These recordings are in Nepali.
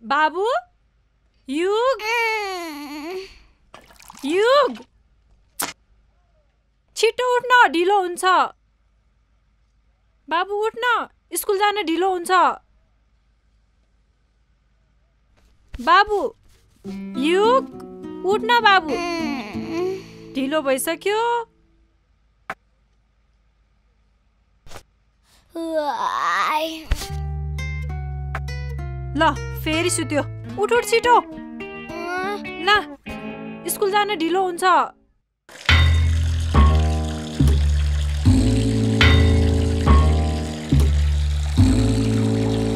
बाबु युग युग छिटो उठ्न ढिलो हुन्छ बाबु उठ्न स्कुल जान ढिलो हुन्छ बाबु युग उठ्न बाबु ढिलो भइसक्यो ल फेरि सुत्यो उठ छिटो ल स्कुल जान ढिलो हुन्छ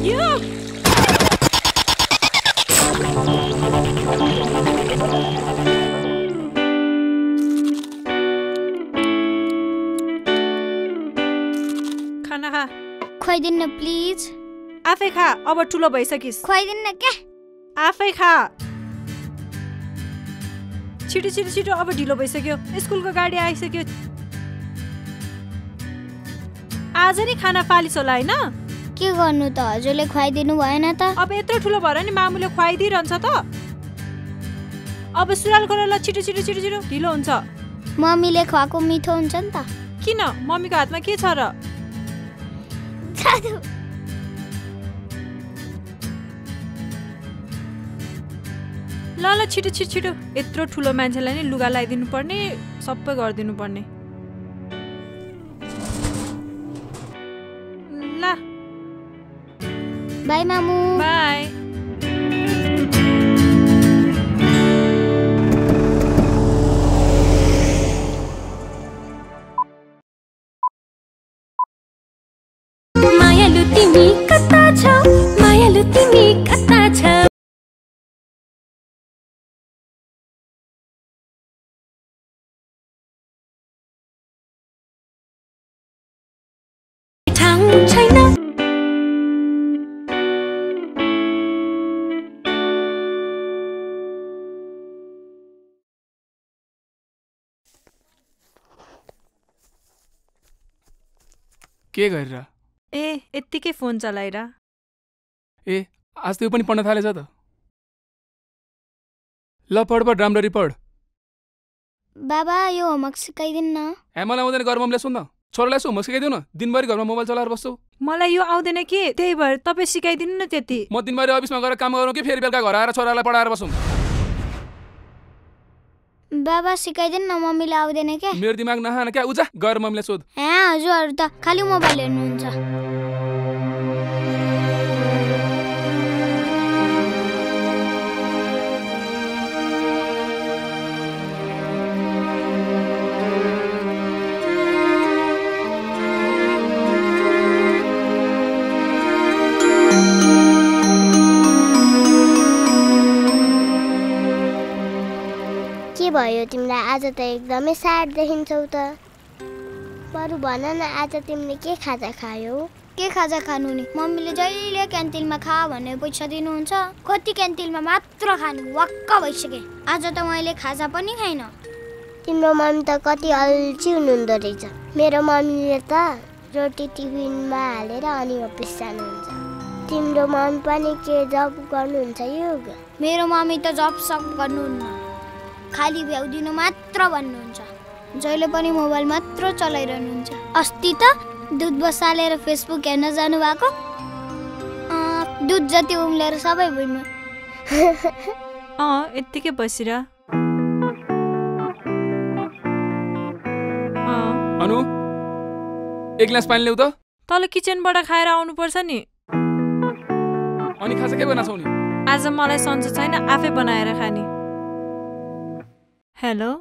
युग खाना खा खुवाइदिन्न प्लिज आफै खा अब ठुलो भइसकिस् खुवाइदिन्न क्या आफै खा छिटो छिटो छिटो अब ढिलो भइसक्यो स्कुलको गाडी आइसक्यो आज नि खाना फालिस होला हैन के गर्नु त हजुरले खुवाइदिनु भएन त अब यत्रो ठुलो भएर नि मामुले खुवाइदिइरहन्छ त अब सुराल गरेर ल छिटो छिटो छिटो छिटो ढिलो हुन्छ मम्मीले खुवाएको मिठो हुन्छ नि त किन मम्मीको हातमा के छ र जादु ल ल छिटो छिटो छिटो यत्रो ठुलो मान्छेलाई नि लुगा लगाइदिनु पर्ने सबै गरिदिनु पर्ने ल बाई मामु बाई मायालु तिमी कता छौ मायालु तिमी कता छौ छैन के गरेर ए यत्तिकै फोन चलाएर ए आज त्यो पनि पढ्न थालेछ त ल पढ पढ राम्ररी पढ बाबा यो होमवर्क सिकाइदिन्न मलाई आउँदैन घरमा सुन् न छोरालाई होमवर्क सिकाइदिउ न दिनभरि घरमा मोबाइल चलाएर बस्छौ मलाई यो आउँदैन के त्यही भएर तपाईँ सिकाइदिनु न त्यति म दिनभरि अफिसमा गएर काम गरौँ कि फेरि बेलुका घर आएर छोरालाई पढाएर बसौँ बाबा सिकाइदिन्न मम्मीले आउँदैन क्या मेरो दिमाग नहान क्या उजा गएर मम्मीलाई सोध हजुरहरू त खालि मोबाइल हेर्नुहुन्छ भयो तिमीलाई आज त एकदमै स्याड देखिन्छौ त बरु भन न आज तिमीले के खाजा खायौ के खाजा खानु नि मम्मीले जहिले क्यान्टिनमा खा भनेर पैसा दिनुहुन्छ कति क्यान्टिनमा मात्र खानु वाक्क भइसके आज त मैले खाजा पनि खाइन तिम्रो मम्मी त कति अल्छी हुनुहुँदो रहेछ मेरो मम्मीले त रोटी टिफिनमा हालेर अनि अफिस जानुहुन्छ तिम्रो मम्मी पनि के जब गर्नुहुन्छ युग मेरो मम्मी त जब सब गर्नुहुन्न खाली भ्याउदिनु मात्र भन्नुहुन्छ जहिले पनि मोबाइल मात्र चलाइरहनुहुन्छ अस्ति त दुध बसालेर फेसबुक हेर्न जानु भएको दुध जति उम्लेर सबै भुइँमा यत्तिकै बसिरा अनु एक ग्लास पानी ल्याउ त तल किचनबाट खाएर आउनुपर्छ नि अनि खाजा के बनाछौ नि आज मलाई सन्चो छैन आफै बनाएर खाने हेलो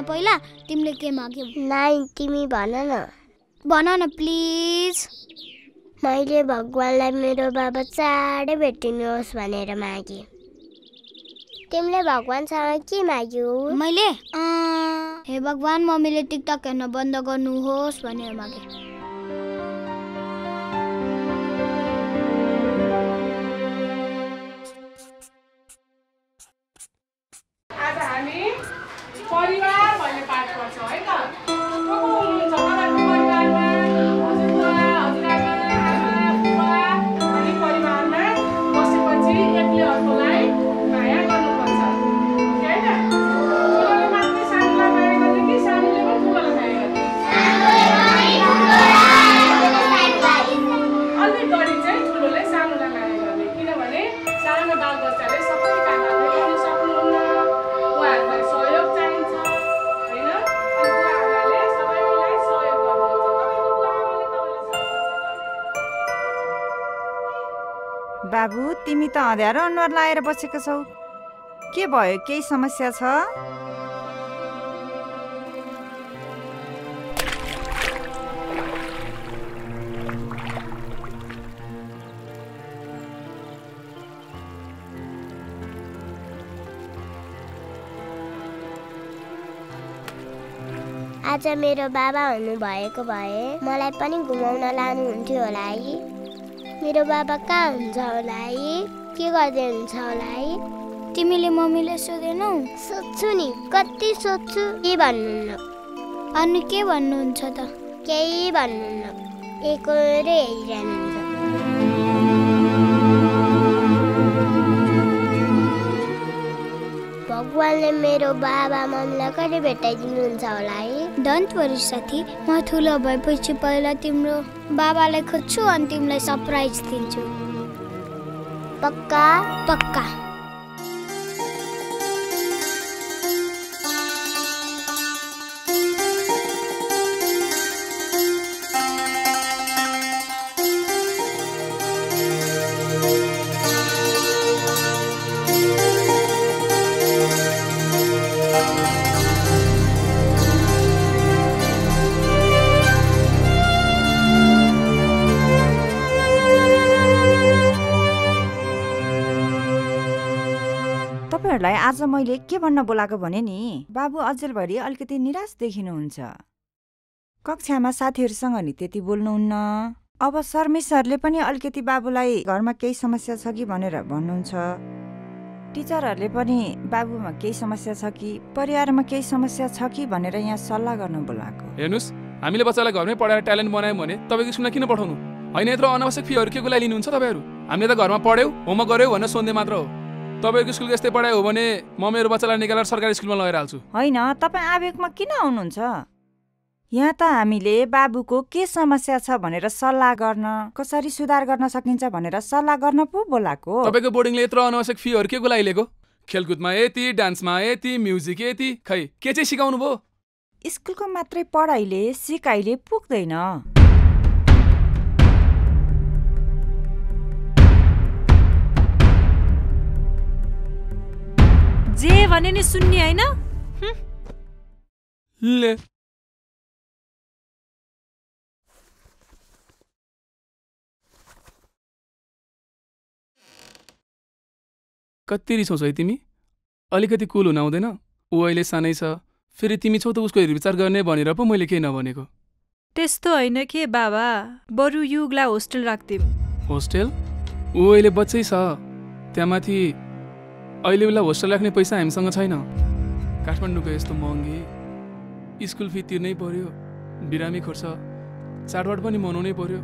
पहिला तिमीले के माग्यौ नाइ तिमी भन न प्लिज मैले भगवानलाई मेरो बाबा चाँडै भेटिनुहोस् भनेर मागे। तिमीले भगवानसँग के माग्यौ? मैले हे भगवान मम्मीले टिकटक हेर्न बन्द गर्नुहोस् भनेर मागे। आज हामी परिवार भन्ने पाठ गर्छौँ है त। को हुनुहुन्छ तपाईँहरूको परिवारमा? हजुरबुवा, हजुरआमा, आमा, बुवा अनि परिवारमा बसेपछि एकले अर्कोलाई माया गर्नुपर्छ, होइन? ठुलोले मात्रै सानोलाई माया गर्ने कि सानोले पनि ठुलोलाई माया गर्ने? अलिक बढी चाहिँ ठुलोले सानोलाई माया गर्ने, किनभने सानो बालबच्चाले सबै कामहरू गर्नु सक्नुहुन्न, उहाँहरूलाई सहयोग चाहिन्छ, होइन? अनि बुवाआमाले सबैलाई सहयोग गर्नुहुन्छ। तपाईँको बुवाआमाले तपाईँलाई सहयोग बाबु तिमी त अँध्यारो अनुहार लाएर बसेको छौ, के भयो? केही समस्या छ? आज मेरो बाबा हुनुभएको भए मलाई पनि घुमाउन लानुहुन्थ्यो होला है। मेरो बाबा कहाँ हुन्छ होला है? के गर्दै हुन्छ होला है? तिमीले मम्मीले सोधेनौ? सोध्छु नि, कति सोध्छु, के भन्नुहुन्न। अनि के भन्नुहुन्छ त? केही भन्नुहुन्न, एकोरे हेरिरहनुहुन्छ। भगवानले मेरो बाबा मम्मीलाई कहिले भेटाइदिनुहुन्छ होला है? डोन्ट वरी साथी, म ठुलो भएपछि पहिला तिम्रो बाबालाई खोज्छु अनि तिमीलाई सरप्राइज दिन्छु। पक्का? पक्का। तपाईँहरूलाई आज मैले के भन्न बोलाएको भने नि, बाबु अचेलभरि अलिकति निराश देखिनुहुन्छ। कक्षामा साथीहरूसँग नि त्यति बोल्नुहुन्न। अब शर्मिसहरूले पनि अलिकति बाबुलाई घरमा केही समस्या छ कि भनेर भन्नुहुन्छ। टिचरहरूले पनि बाबुमा केही समस्या छ कि परिवारमा केही समस्या छ कि भनेर यहाँ सल्लाह गर्न बोलाएको। हेर्नुहोस्, हामीले बच्चालाई घरमै पढाएर ट्यालेन्ट बनायौँ भने तपाईँको स्कुलमा किन पठाउनु? होइन, यत्रो अनावश्यक फीहरू के को लागि लिनुहुन्छ तपाईँहरू? हामीले त घरमा पढ्यौ, होमवर्क गऱ्यौ भनेर सोध्ने मात्र हो। तपाईँको स्कुलको यस्तै पढाइ हो भने म मेरो बच्चालाई निकालेर सरकारी स्कुलमा लगेर हाल्छु। होइन, तपाईँ आवेगमा किन आउनुहुन्छ? यहाँ त हामीले बाबुको के समस्या छ भनेर सल्लाह गर्न, कसरी सुधार गर्न सकिन्छ भनेर सल्लाह गर्न पो बोलाएको। तपाईँको बोर्डिङले यत्रो अनावश्यक फीहरू के को लागि लिएको? खेलकुदमा यति, डान्समा यति, म्युजिक यति, खै के चाहिँ सिकाउनु भयो? स्कुलको मात्रै पढाइले सिकाइले पुग्दैन। जे भने नि सुन्ने होइन? ले कति रिसाउँछ है तिमी? अलिकति कुल हुन आउँदैन? ऊ अहिले सानै छ, फेरि तिमी छौ त उसको हेरविचार गर्ने भनेर पो मैले केही नभनेको। त्यस्तो होइन के बाबा, बरु युगलाई होस्टेल राख्दिउँ। होस्टेल? ऊ अहिले बच्चै छ, त्यहाँमाथि अहिले उसलाई होस्टेल राख्ने पैसा हामीसँग छैन। काठमाडौँको यस्तो महँगी, स्कुल फी तिर्नै पर्यो, बिरामी खर्च, चाडबाड पनि मनाउनै पर्यो।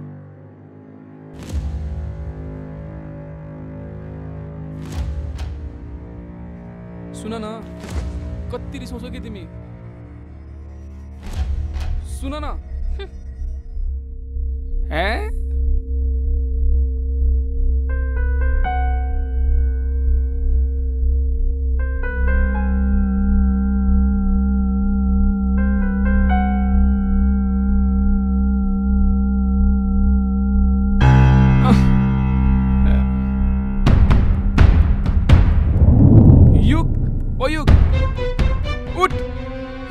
सुन न, कति रिसाउँछौ कि तिमी? सुन न।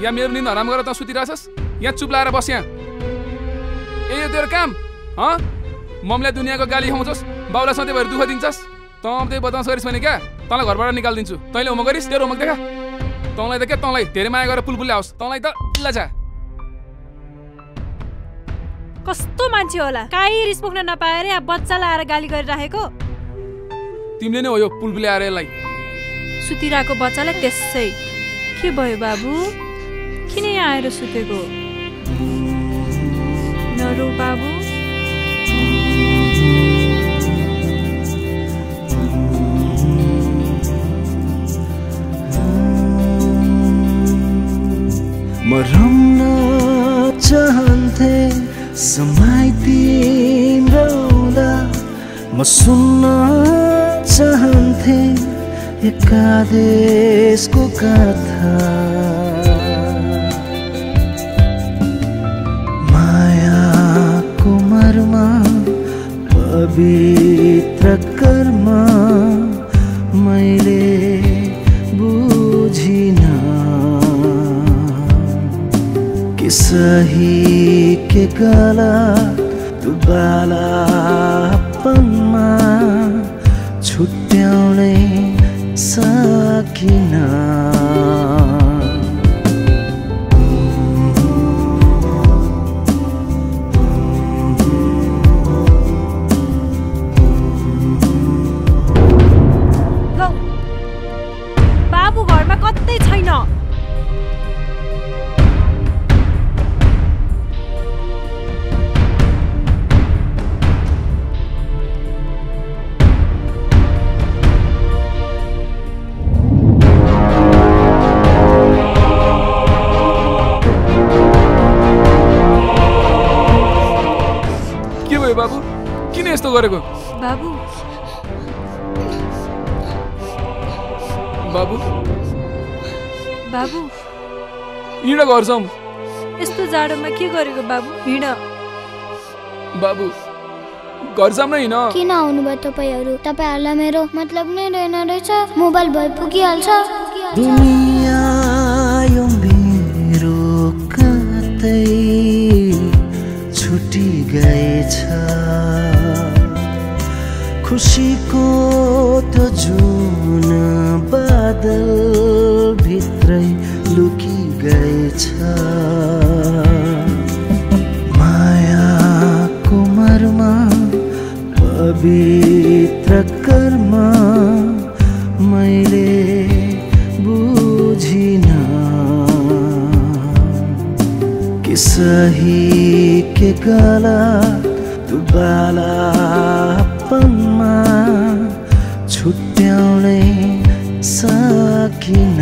यहाँ मेरो निन्द हराम गरेर त सुतिरहेछस्? यहाँ चुप लाएर बस यहाँ। ए यो तेरो काम? मम्मीलाई दुनियाँको गाली खुवाउँछस्, बाउलाई सधैँ भएर दुःख दिन्छस्। तँ त्यही बदमास गरिस् भने क्या तँलाई घरबाट निकालिदिन्छु। तैँले होमवर्क गरिस्, तेरो होमवर्क देखा। तँलाई त क्या तँलाई धेरै माया गरेर पुलपुल ल्याओस्। तँलाई त लजा। कस्तो मान्छे होला, काहीँ रिस पोख्न नपाएर या बच्चालाई आएर गाली गरिराखेको। तिमीले नै हो यो पुलपुल ल्याएर यसलाई। सुतिरहेको बच्चालाई त्यसै। के भयो बाबु, किन यहाँ आएर सुतेको? नरो बाबु। म रम्न चाहन्थे समाइतिरौँला, म सुन्न चाहन्थे एकादेशको कथा। मायाको मर्म पवित्र कर्म मैले बुझिन, के सही के गलत तु बालापनमा छुट्याउनै सकिन। बाबु घरमा कतै छैन। बाबु किन यस्तो गरेको? बाबु बाबु बाबु हिँड घर जाउँ। यस्तो जाडोमा के गरेको बाबु? हिँड बाबु, घर जाउँ न। हिँड। किन आउनुभयो तपाईँहरू? तपाईँहरूलाई मेरो मतलब नै रहेन रहेछ। मोबाइल भए पुगिहाल्छ। दुनिया यो मेरो कतै छुटी गएछ, खुसीको त जुन बादल भित्रै लुकी गएछ। मायाको मर्म पवित्र कर्म मैले बुझिन, के सही के गलत तु बालापनमा छुट्याउनै सकिन।